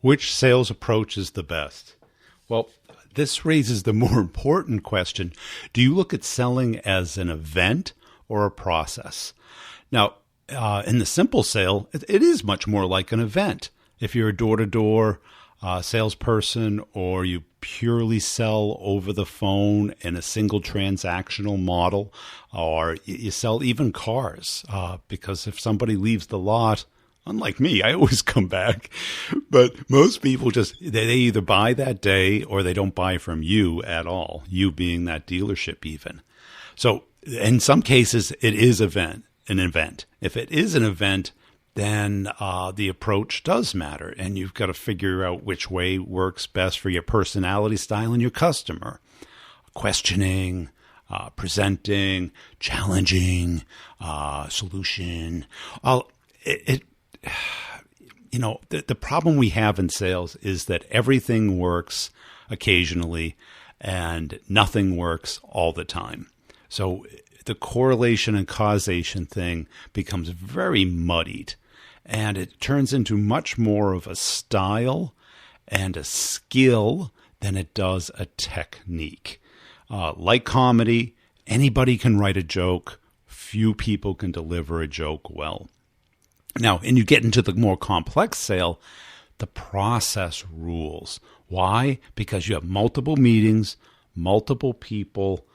Which sales approach is the best? Well, this raises the more important question. Do you look at selling as an event or a process? Now, in the simple sale, it is much more like an event. If you're a door-to-door salesperson, or you purely sell over the phone in a single transactional model, or you sell even cars, because if somebody leaves the lot, unlike me, I always come back. But most people they either buy that day or they don't buy from you at all, you being that dealership even. So in some cases, it is an event. If it is an event, then the approach does matter. And you've got to figure out which way works best for your personality style and your customer. Questioning, presenting, challenging, solution. The problem we have in sales is that everything works occasionally and nothing works all the time. So the correlation and causation thing becomes very muddied, and it turns into much more of a style and a skill than it does a technique. Like comedy, anybody can write a joke. Few people can deliver a joke well. Now, and you get into the more complex sale, the process rules. Why? Because you have multiple meetings, multiple people,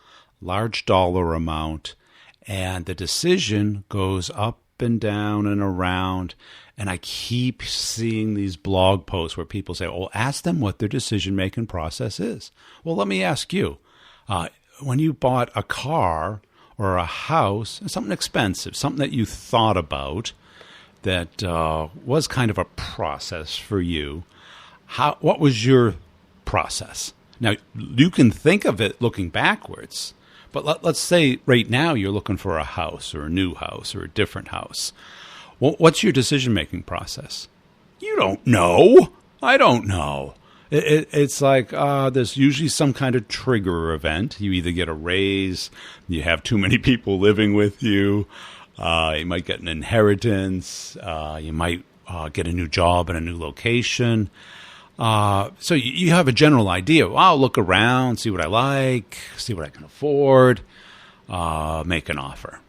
large dollar amount, and the decision goes up and down and around. And I keep seeing these blog posts where people say, oh, ask them what their decision-making process is. Well, let me ask you, when you bought a car or a house, something expensive, something that you thought about, that was kind of a process for you. What was your process? Now, you can think of it looking backwards, but let's say right now you're looking for a house or a new house or a different house. What's your decision-making process? You don't know. I don't know. It's like there's usually some kind of trigger event. You either get a raise, you have too many people living with you, you might get an inheritance. You might get a new job in a new location. So you have a general idea. Well, I'll look around, see what I like, see what I can afford, make an offer.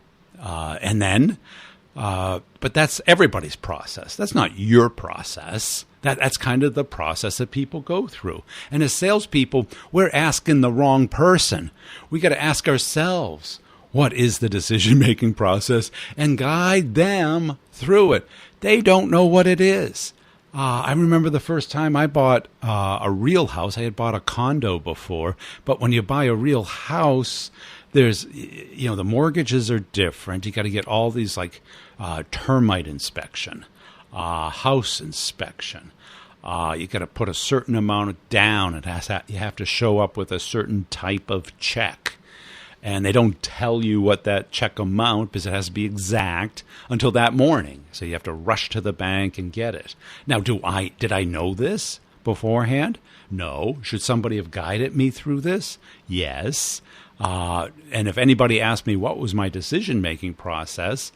But that's everybody's process. That's not your process. That's kind of the process that people go through. And as salespeople, we're asking the wrong person. We got to ask ourselves, what is the decision-making process, and guide them through it. They don't know what it is. I remember the first time I bought a real house. I had bought a condo before, but when you buy a real house, there's, the mortgages are different. You got to get all these termite inspection, house inspection. You got to put a certain amount down. You have to show up with a certain type of check. And they don't tell you what that check amount, because it has to be exact, until that morning. So you have to rush to the bank and get it. Now, did I know this beforehand? No. Should somebody have guided me through this? Yes. And if anybody asked me what was my decision-making process,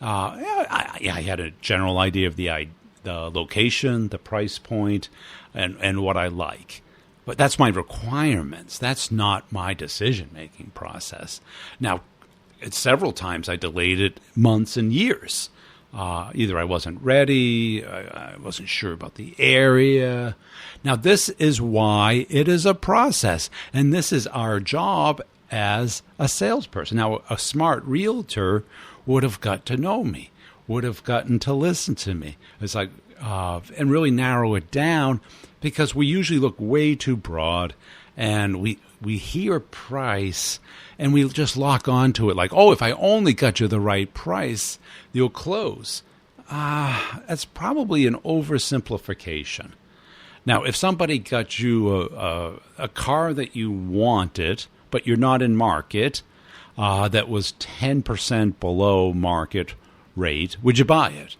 I had a general idea of the location, the price point, and what I like. But that's my requirements. That's not my decision-making process. Now, several times I delayed it months and years. Either I wasn't ready, I wasn't sure about the area. Now, this is why it is a process, and this is our job as a salesperson. Now, a smart realtor would have got to know me, would have gotten to listen to me. It's like, and really narrow it down, because we usually look way too broad, and we hear price and we just lock onto it like, oh, if I only got you the right price, you'll close. That's probably an oversimplification. Now, if somebody got you a car that you wanted, but you're not in market, that was 10% below market rate, would you buy it?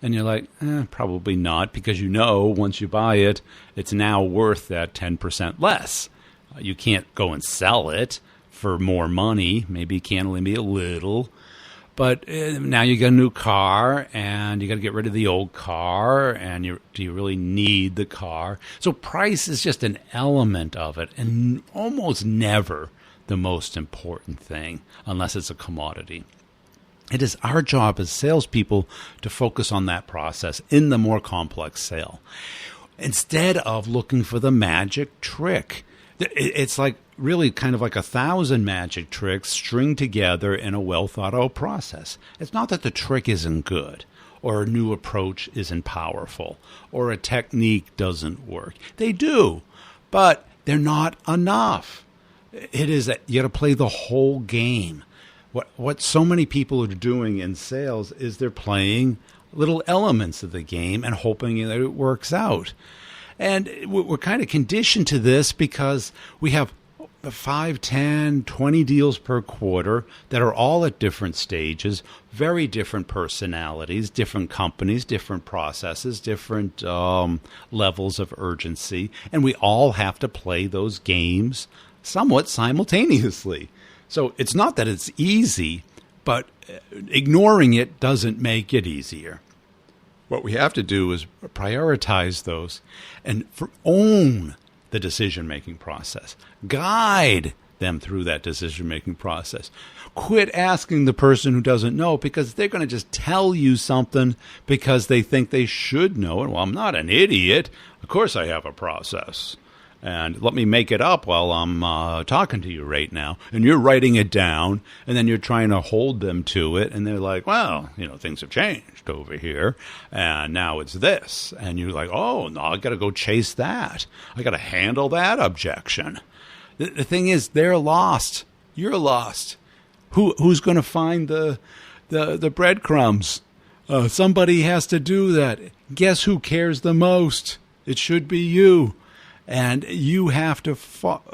And you're like, probably not, because once you buy it, it's now worth that 10% less. You can't go and sell it for more money. Maybe you can only be a little. But now you got a new car, and you got to get rid of the old car, and do you really need the car? So price is just an element of it, and almost never the most important thing, unless it's a commodity. It is our job as salespeople to focus on that process in the more complex sale, instead of looking for the magic trick. It's like really kind of like 1,000 magic tricks stringed together in a well-thought-out process. It's not that the trick isn't good, or a new approach isn't powerful, or a technique doesn't work. They do, but they're not enough. It is that you got to play the whole game. What so many people are doing in sales is they're playing little elements of the game and hoping that it works out. And we're kind of conditioned to this because we have 5, 10, 20 deals per quarter that are all at different stages, very different personalities, different companies, different processes, different levels of urgency. And we all have to play those games somewhat simultaneously. So it's not that it's easy, but ignoring it doesn't make it easier. What we have to do is prioritize those and own the decision-making process. Guide them through that decision-making process. Quit asking the person who doesn't know, because they're going to just tell you something because they think they should know it. Well, I'm not an idiot. Of course I have a process. And let me make it up while I'm talking to you right now. And you're writing it down, and then you're trying to hold them to it. And they're like, well, things have changed over here, and now it's this. And you're like, oh, no, I got to go chase that. I got to handle that objection. The thing is, they're lost. You're lost. Who's going to find the breadcrumbs? Somebody has to do that. Guess who cares the most? It should be you. And you have to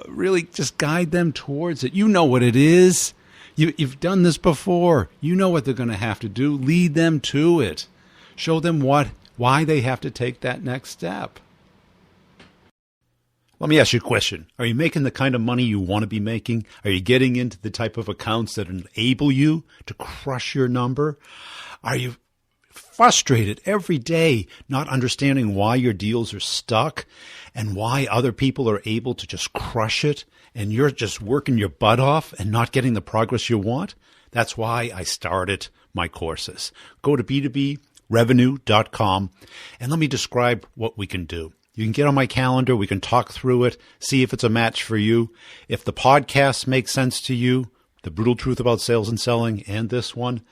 really just guide them towards it. You know what it is. You've done this before. You know what they're going to have to do. Lead them to it. Show them why they have to take that next step. Let me ask you a question. Are you making the kind of money you want to be making? Are you getting into the type of accounts that enable you to crush your number? Are you frustrated every day, not understanding why your deals are stuck and why other people are able to just crush it and you're just working your butt off and not getting the progress you want? That's why I started my courses. Go to b2brevenue.com and let me describe what we can do. You can get on my calendar. We can talk through it, see if it's a match for you. If the podcast makes sense to you, The Brutal Truth About Sales and Selling, and this one,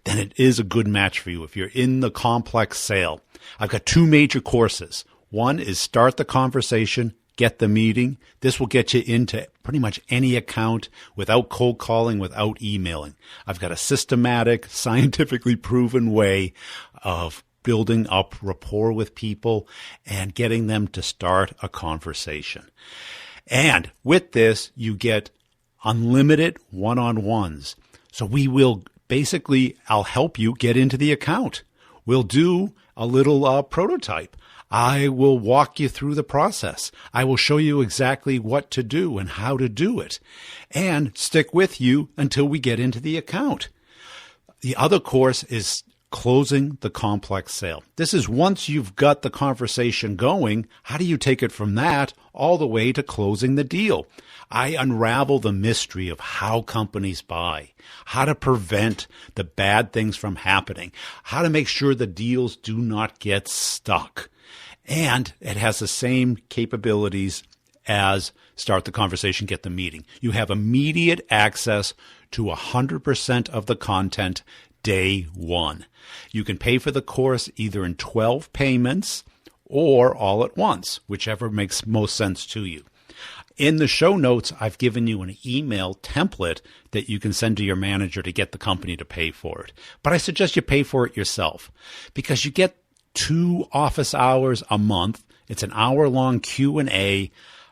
then it is a good match for you if you're in the complex sale. I've got 2 major courses. One is Start the Conversation, Get the Meeting. This will get you into pretty much any account without cold calling, without emailing. I've got a systematic, scientifically proven way of building up rapport with people and getting them to start a conversation. And with this, you get unlimited one-on-ones. So I'll help you get into the account. We'll do a little prototype. I will walk you through the process. I will show you exactly what to do and how to do it, and stick with you until we get into the account. The other course is Closing the Complex Sale. This is once you've got the conversation going, how do you take it from that all the way to closing the deal? I unravel the mystery of how companies buy, how to prevent the bad things from happening, how to make sure the deals do not get stuck. And it has the same capabilities as Start the Conversation, Get the Meeting. You have immediate access to 100% of the content day one. You can pay for the course either in 12 payments or all at once, whichever makes most sense to you. In the show notes, I've given you an email template that you can send to your manager to get the company to pay for it. But I suggest you pay for it yourself because you get 2 office hours a month. It's an hour-long Q&A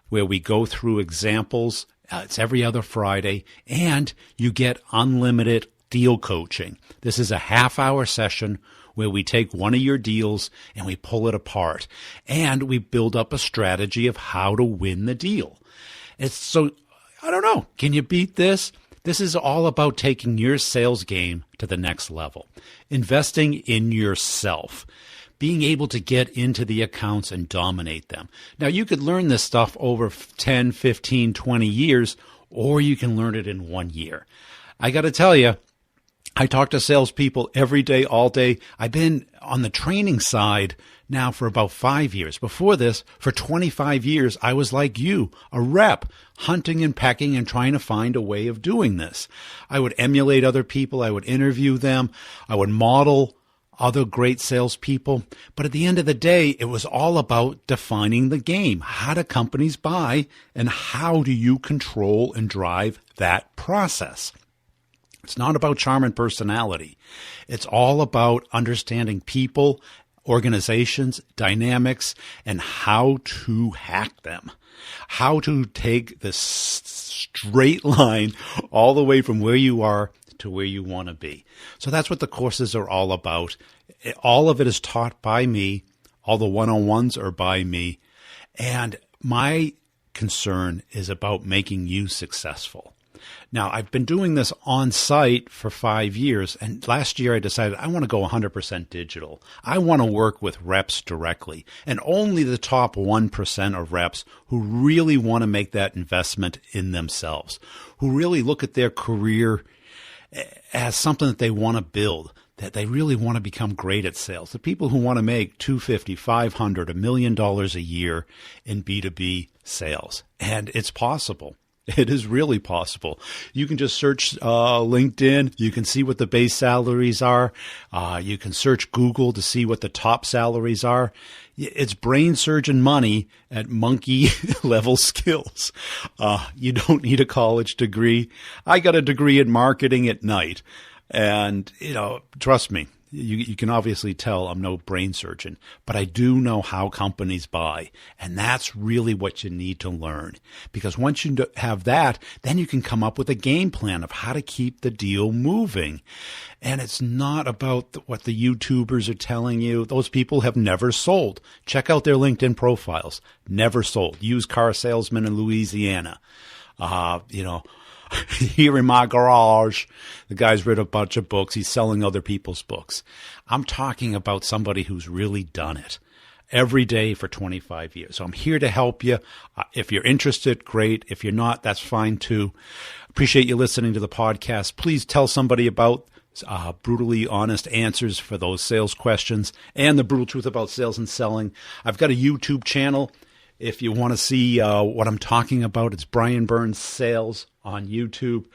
where we go through examples. It's every other Friday. And you get unlimited deal coaching. This is a half-hour session where we take one of your deals and we pull it apart. And we build up a strategy of how to win the deal. I don't know. Can you beat this? This is all about taking your sales game to the next level, investing in yourself, being able to get into the accounts and dominate them. Now, you could learn this stuff over 10, 15, 20 years, or you can learn it in 1 year. I got to tell you, I talk to salespeople every day, all day. I've been on the training side now for about 5 years. Before this, for 25 years, I was like you, a rep, hunting and pecking and trying to find a way of doing this. I would emulate other people. I would interview them. I would model other great salespeople. But at the end of the day, it was all about defining the game. How do companies buy, and how do you control and drive that process? It's not about charm and personality. It's all about understanding people, organizations, dynamics, and how to hack them. How to take this straight line all the way from where you are to where you want to be. So that's what the courses are all about. All of it is taught by me. All the one-on-ones are by me. And my concern is about making you successful. Now, I've been doing this on site for 5 years, and last year I decided I want to go 100% digital. I want to work with reps directly, and only the top 1% of reps who really want to make that investment in themselves, who really look at their career as something that they want to build, that they really want to become great at sales. The people who want to make $250,000, $500,000, $1 million a year in B2B sales. And it's possible. It is really possible. You can just search LinkedIn. You can see what the base salaries are. You can search Google to see what the top salaries are. It's brain surgeon money at monkey level skills. You don't need a college degree. I got a degree in marketing at night. And, trust me, you can obviously tell I'm no brain surgeon, but I do know how companies buy. And that's really what you need to learn. Because once you have that, then you can come up with a game plan of how to keep the deal moving. And it's not about what the YouTubers are telling you. Those people have never sold. Check out their LinkedIn profiles. Never sold. Used car salesman in Louisiana. Here in my garage, the guy's read a bunch of books. He's selling other people's books. I'm talking about somebody who's really done it every day for 25 years. So I'm here to help you. If you're interested, great. If you're not, that's fine too. Appreciate you listening to the podcast. Please tell somebody about brutally honest answers for those sales questions and the brutal truth about sales and selling. I've got a YouTube channel. If you want to see what I'm talking about, it's Brian Burns Sales on YouTube.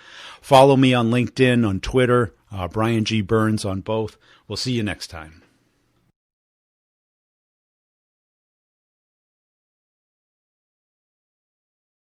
Follow me on LinkedIn, on Twitter, Brian G. Burns on both. We'll see you next time.